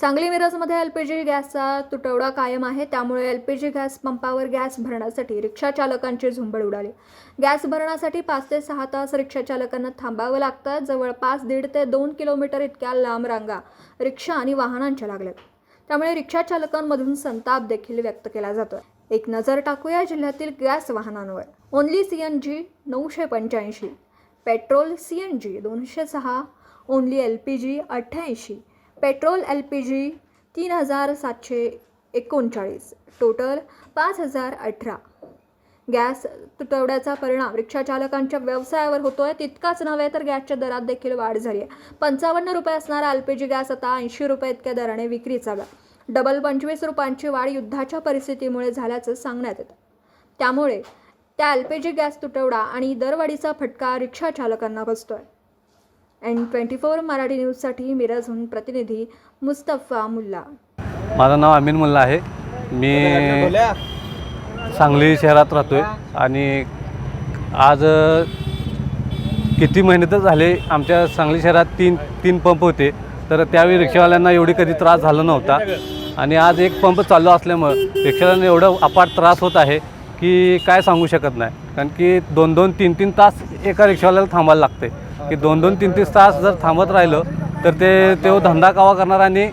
Sangli मिरजमध्ये LPG गॅसचा तुटवडा कायम आहे। त्यामुळे एलपीजी गॅस पंपावर गॅस भरण्यासाठी रिक्षा चालकांची झुंबड उडाली। गॅस भरण्यासाठी 5 ते 6 तास रिक्षा चालकांना थांबावं लागतं। जवळपास 1.5 ते 2 किलोमीटर इतक्या लांब रांगा रिक्षा आणि वाहनांच्या लागल्यात। त्यामुळे रिक्षा चालकांमधून संताप देखील व्यक्त केला जातोय। एक नजर टाकूया जिल्ह्यातील गॅस वाहनांवर। Only CNG 985, petrol CNG 206, only LPG 88, petrol LPG 3739, total 5018। Gas तुटवड्याचा परिणाम रिक्षा चालकांच्या व्यवसायावर होतोय। तितकाच नव्हे तर गॅसच्या दरात देखील वाढ झाली आहे। 55 रुपये असणारा एलपीजी गॅस आता 80 रुपये इतक्या दराने विक्री चालू आहे। डबल 25 रुपयांची वाढ युद्धाच्या परिस्थितीमुळे झाल्याचं सांगण्यात येतं। त्यामुळे त्या एलपीजी गॅस तुटवडा आणि दरवाढीचा फटका रिक्षा चालकांना बसतोय। N24 मराठी न्यूजसाठी मिरजहून प्रतिनिधी मुस्तफा मुल्ला। माझं नाव अमीन मुल्ला आहे। मी सांगली शहरात राहतोय आणि आज किती महिने तर झाले आमच्या सांगली शहरात तीन पंप होते, तर त्यावेळी रिक्षावाल्यांना एवढी कधी त्रास झाला नव्हता। आणि आज एक पंप चालू असल्यामुळे रिक्षावाल्यांना एवढं अपाट त्रास होत आहे की काय सांगू शकत नाही। कारण की 2-2, 3-3 तास एका रिक्षावाल्याला थांबायला लागते की 2-2, 3-3 तास जर थांबत राहिलं तर तो धंदा कवा करणार आणि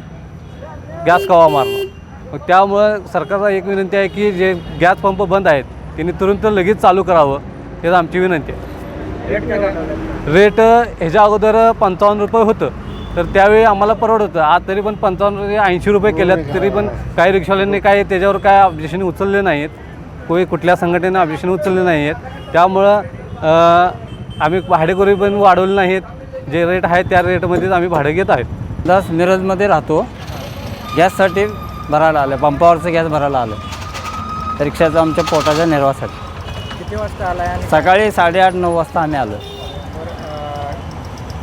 गॅस कवा मारणार। मग त्यामुळं सरकारला एक विनंती आहे की जे गॅस पंप बंद आहेत त्यांनी तुरंत लगेच चालू करावं, हेच आमची विनंती आहे। रेट ह्याच्या अगोदर 55 रुपये होतं, तर त्यावेळी आम्हाला परवडत होतं। आज तरी पण 55 80 रुपये केल्यात, तरी पण काही रिक्षावाल्यांनी काय त्याच्यावर काय ऑब्जेक्शन उचलले नाही आहेत। कुठल्या संघटनेने ऑब्जेक्शन उचलले नाही आहेत। त्यामुळं आम्ही भाडेकरी पण वाढवले नाहीत। जे रेट आहे त्या रेटमध्येच आम्ही भाडं घेत आहेत। प्लस मिरजमध्ये राहतो, गॅससाठी भरायला आलं, पंपावरचं गॅस भरायला आलं रिक्षाचं आमच्या पोटाच्या निर्वाहासाठी। किती वाजता आला आहे? सकाळी 8:30-9 वाजता आम्ही आलो।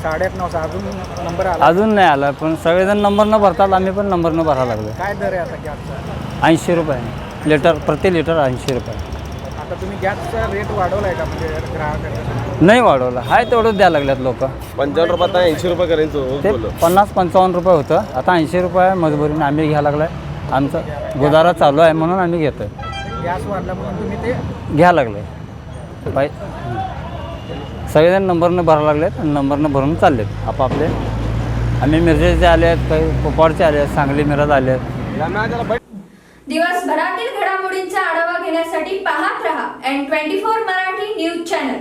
8:30-9 अजून नंबर आला? अजून नाही आला, पण सगळेजण नंबर न भरतात, आम्ही पण नंबर न भरायला लागलो। काय दर आहे आता गॅसचा? 80 रुपये लिटर, प्रति लिटर 80 रुपये। आता तुम्ही गॅसचा रेट वाढवला आहे का म्हणजे ग्राहकांना? नाही वाढवलं, हाय तेवढंच द्यायला लागल्यात लोक। 55 रुपये आता 80 रुपये करायचं ते 50-55 रुपये होतं, आता 80 रुपये मजबुरीने आम्ही घ्यायला लागलाय। आमचा गुजारा चालू आहे म्हणून आम्ही घेतोय। गॅस वाढला म्हणून तुम्ही ते घ्यायला लागले बाई। सगळेजण नंबरनं भरायला लागलेत आणि नंबरनं भरून चाललेत आपापले। आम्ही मिरजेचे आले आहेत, काही कोपाडचे आले आहेत, सांगली मिरज आले आहेत। दिवसभरातील घडामोडींचा आढावा घेण्यासाठी पाहत रहा N24 मराठी न्यूज चॅनल।